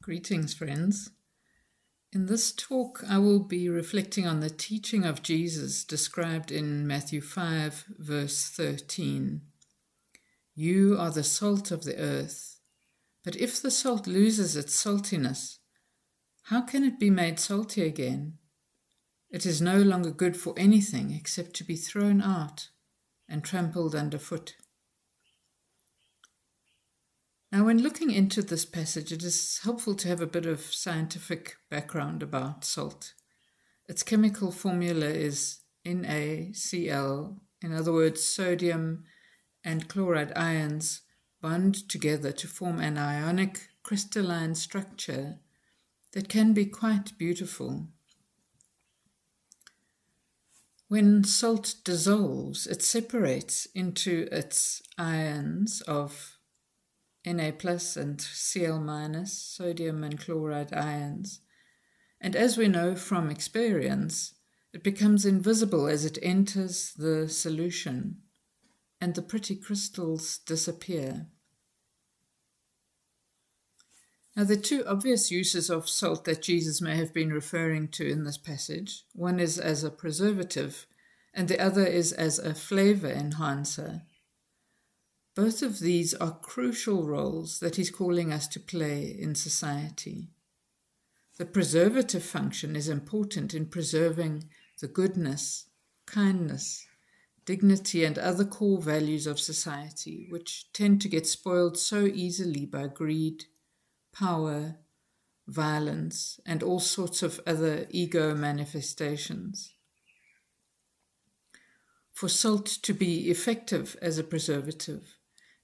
Greetings, friends. In this talk, I will be reflecting on the teaching of Jesus described in Matthew 5, verse 13. You are the salt of the earth, but if the salt loses its saltiness, how can it be made salty again? It is no longer good for anything except to be thrown out and trampled underfoot. Now, when looking into this passage, it is helpful to have a bit of scientific background about salt. Its chemical formula is NaCl, in other words, sodium and chloride ions bond together to form an ionic crystalline structure that can be quite beautiful. When salt dissolves, it separates into its ions of Na plus and Cl minus, sodium and chloride ions. And as we know from experience, it becomes invisible as it enters the solution, and the pretty crystals disappear. Now, the two obvious uses of salt that Jesus may have been referring to in this passage, one is as a preservative, and the other is as a flavor enhancer. Both of these are crucial roles that he's calling us to play in society. The preservative function is important in preserving the goodness, kindness, dignity, and other core values of society, which tend to get spoiled so easily by greed, power, violence, and all sorts of other ego manifestations. For salt to be effective as a preservative,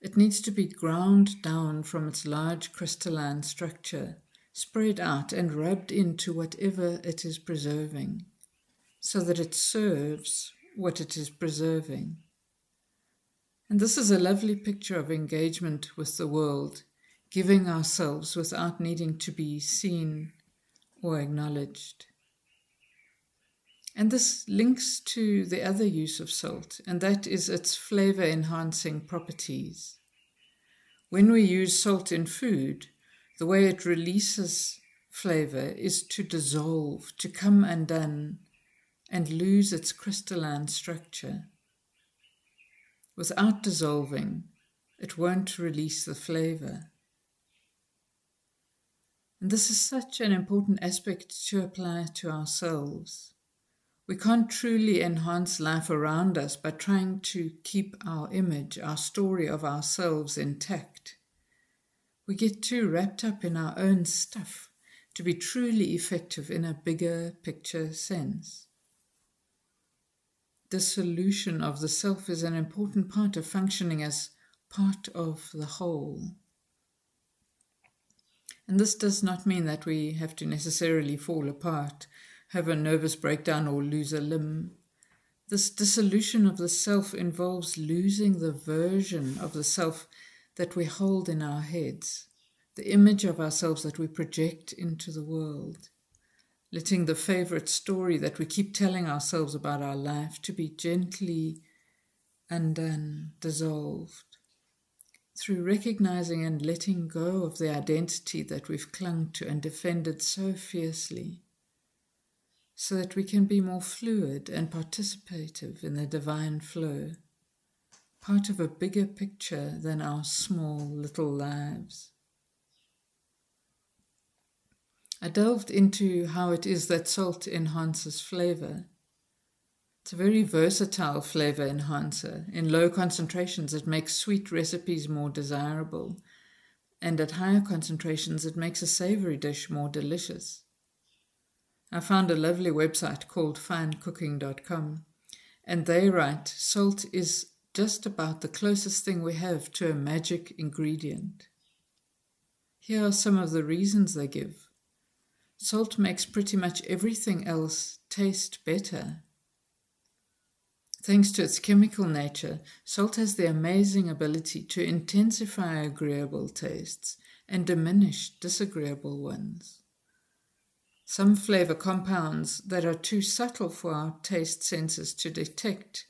it needs to be ground down from its large crystalline structure, spread out and rubbed into whatever it is preserving, so that it serves what it is preserving. And this is a lovely picture of engagement with the world, giving ourselves without needing to be seen or acknowledged. And this links to the other use of salt, and that is its flavor-enhancing properties. When we use salt in food, the way it releases flavor is to dissolve, to come undone, and lose its crystalline structure. Without dissolving, it won't release the flavor. And this is such an important aspect to apply to ourselves. We can't truly enhance life around us by trying to keep our image, our story of ourselves intact. We get too wrapped up in our own stuff to be truly effective in a bigger picture sense. Dissolution of the self is an important part of functioning as part of the whole. And this does not mean that we have to necessarily fall apart, have a nervous breakdown, or lose a limb. This dissolution of the self involves losing the version of the self that we hold in our heads, the image of ourselves that we project into the world, letting the favorite story that we keep telling ourselves about our life to be gently undone, dissolved, through recognizing and letting go of the identity that we've clung to and defended so fiercely, so that we can be more fluid and participative in the divine flow, part of a bigger picture than our small little lives. I delved into how it is that salt enhances flavor. It's a very versatile flavor enhancer. In low concentrations, it makes sweet recipes more desirable, and at higher concentrations, it makes a savory dish more delicious. I found a lovely website called finecooking.com, and they write, salt is just about the closest thing we have to a magic ingredient. Here are some of the reasons they give. Salt makes pretty much everything else taste better. Thanks to its chemical nature, salt has the amazing ability to intensify agreeable tastes and diminish disagreeable ones. Some flavor compounds that are too subtle for our taste senses to detect.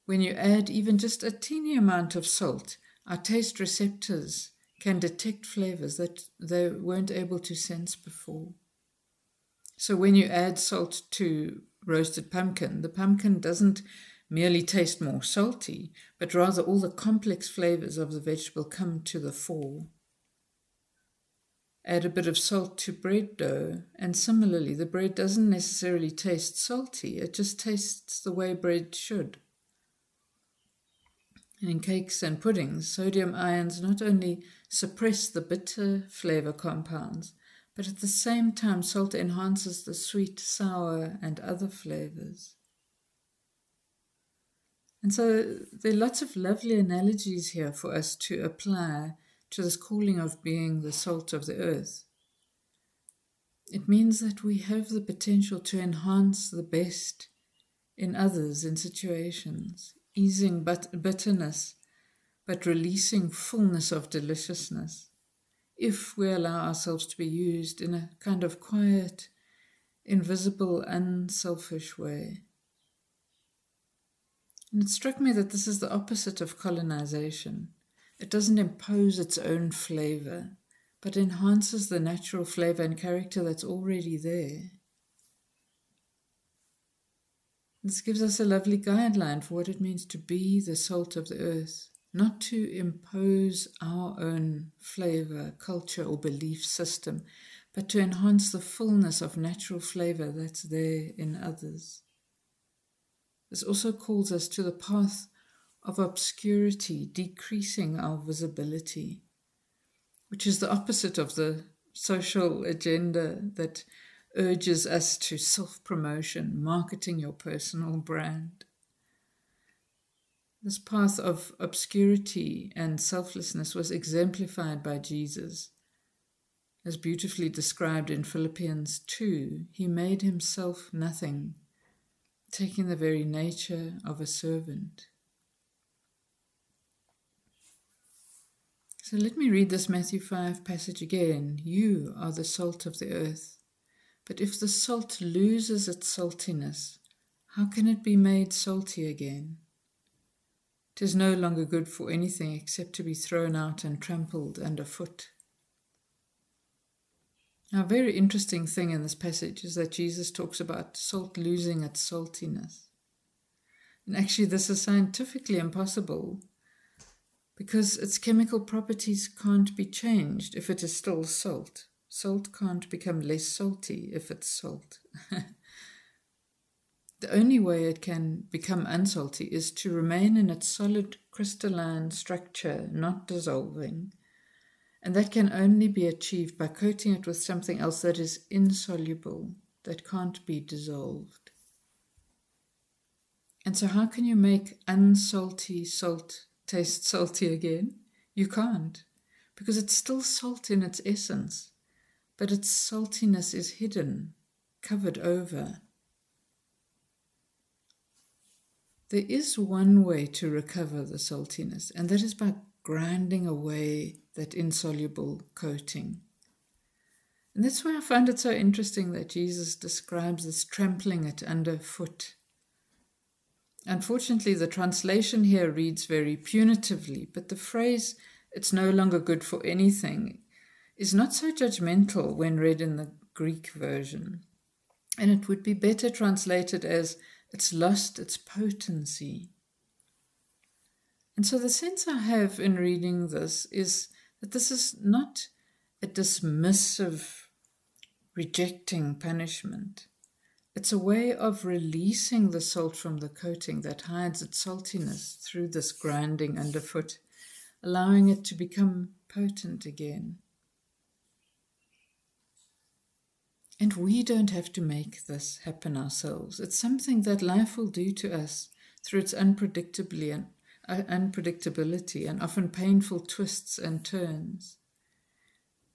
When you add even just a teeny amount of salt, our taste receptors can detect flavors that they weren't able to sense before. So when you add salt to roasted pumpkin, the pumpkin doesn't merely taste more salty, but rather all the complex flavors of the vegetable come to the fore. Add a bit of salt to bread dough, and similarly, the bread doesn't necessarily taste salty, it just tastes the way bread should. And in cakes and puddings, sodium ions not only suppress the bitter flavor compounds, but at the same time, salt enhances the sweet, sour, and other flavors. And so there are lots of lovely analogies here for us to apply to this calling of being the salt of the earth. It means that we have the potential to enhance the best in others, in situations, easing bitterness, but releasing fullness of deliciousness, if we allow ourselves to be used in a kind of quiet, invisible, unselfish way. And it struck me that this is the opposite of colonization. It doesn't impose its own flavor, but enhances the natural flavor and character that's already there. This gives us a lovely guideline for what it means to be the salt of the earth, not to impose our own flavor, culture, or belief system, but to enhance the fullness of natural flavor that's there in others. This also calls us to the path of obscurity, decreasing our visibility, which is the opposite of the social agenda that urges us to self-promotion, marketing your personal brand. This path of obscurity and selflessness was exemplified by Jesus. As beautifully described in Philippians 2, he made himself nothing, taking the very nature of a servant. So let me read this Matthew 5 passage again. You are the salt of the earth. But if the salt loses its saltiness, how can it be made salty again? It is no longer good for anything except to be thrown out and trampled underfoot. Now, a very interesting thing in this passage is that Jesus talks about salt losing its saltiness. And actually, this is scientifically impossible because its chemical properties can't be changed if it is still salt. Salt can't become less salty if it's salt. The only way it can become unsalty is to remain in its solid crystalline structure, not dissolving. And that can only be achieved by coating it with something else that is insoluble, that can't be dissolved. And so how can you make unsalty salt taste salty again? You can't, because it's still salt in its essence, but its saltiness is hidden, covered over. There is one way to recover the saltiness, and that is by grinding away that insoluble coating. And that's why I find it so interesting that Jesus describes this trampling it underfoot. Unfortunately, the translation here reads very punitively, but the phrase, "it's no longer good for anything," is not so judgmental when read in the Greek version. And it would be better translated as, "it's lost its potency." And so the sense I have in reading this is that this is not a dismissive, rejecting punishment. It's a way of releasing the salt from the coating that hides its saltiness through this grinding underfoot, allowing it to become potent again. And we don't have to make this happen ourselves. It's something that life will do to us through its unpredictability and often painful twists and turns.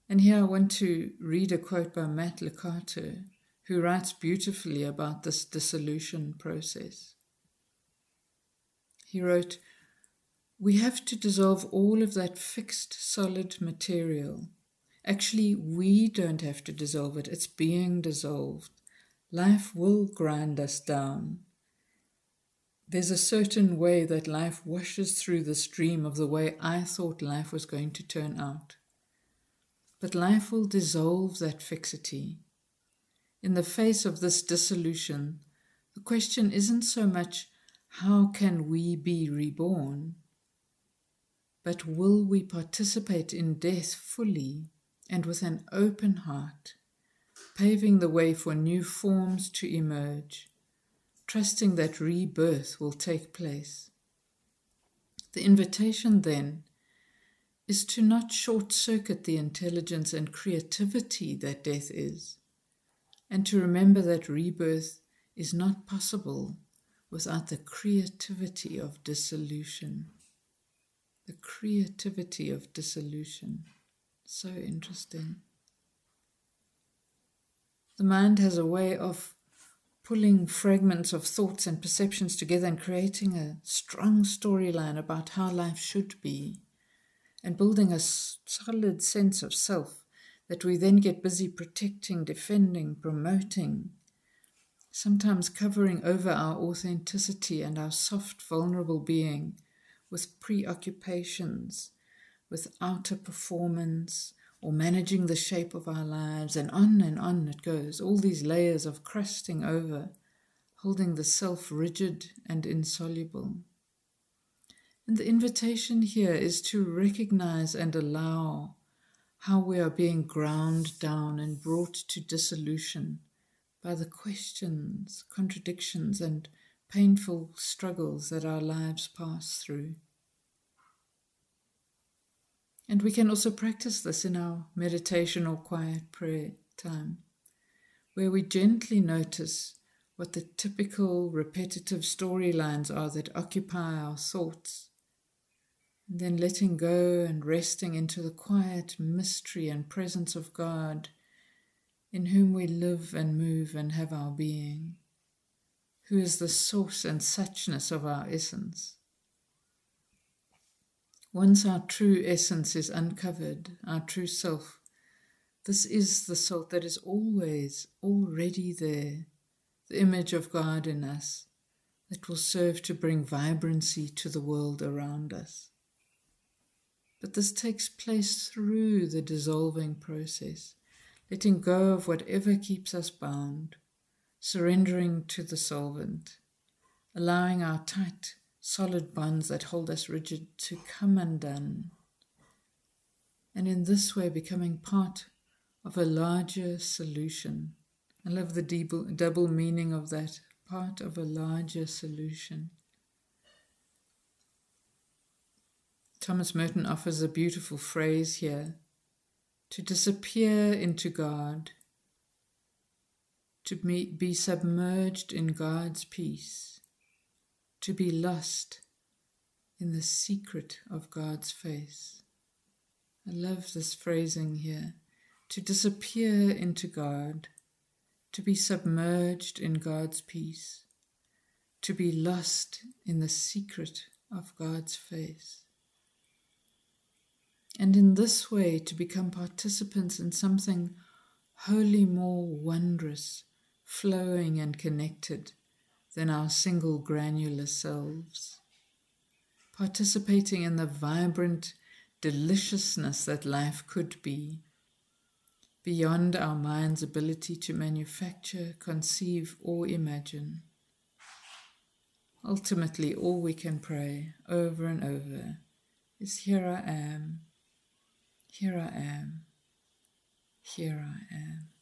And here I want to read a quote by Matt Lucato, who writes beautifully about this dissolution process. He wrote, "We have to dissolve all of that fixed, solid material. Actually, we don't have to dissolve it. It's being dissolved. Life will grind us down. There's a certain way that life washes through the stream of the way I thought life was going to turn out. But life will dissolve that fixity. In the face of this dissolution, the question isn't so much how can we be reborn, but will we participate in death fully and with an open heart, paving the way for new forms to emerge, trusting that rebirth will take place. The invitation then is to not short-circuit the intelligence and creativity that death is, and to remember that rebirth is not possible without the creativity of dissolution. The creativity of dissolution. So interesting. The mind has a way of pulling fragments of thoughts and perceptions together and creating a strong storyline about how life should be, and building a solid sense of self that we then get busy protecting, defending, promoting, sometimes covering over our authenticity and our soft, vulnerable being with preoccupations, with outer performance, or managing the shape of our lives, and on it goes, all these layers of crusting over, holding the self rigid and insoluble. And the invitation here is to recognize and allow how we are being ground down and brought to dissolution by the questions, contradictions, and painful struggles that our lives pass through. And we can also practice this in our meditation or quiet prayer time, where we gently notice what the typical repetitive storylines are that occupy our thoughts, and then letting go and resting into the quiet mystery and presence of God, in whom we live and move and have our being, who is the source and suchness of our essence. Once our true essence is uncovered, our true self, this is the self that is always already there, the image of God in us, that will serve to bring vibrancy to the world around us. But this takes place through the dissolving process, letting go of whatever keeps us bound, surrendering to the solvent, allowing our tight, solid bonds that hold us rigid to come undone, and in this way becoming part of a larger solution. I love the double meaning of that, part of a larger solution. Thomas Merton offers a beautiful phrase here: to disappear into God, to be submerged in God's peace, to be lost in the secret of God's face. I love this phrasing here. To disappear into God, to be submerged in God's peace, to be lost in the secret of God's face. And in this way to become participants in something wholly more wondrous, flowing and connected than our single granular selves, participating in the vibrant deliciousness that life could be, beyond our mind's ability to manufacture, conceive, or imagine. Ultimately, all we can pray over and over is, here I am, here I am, here I am.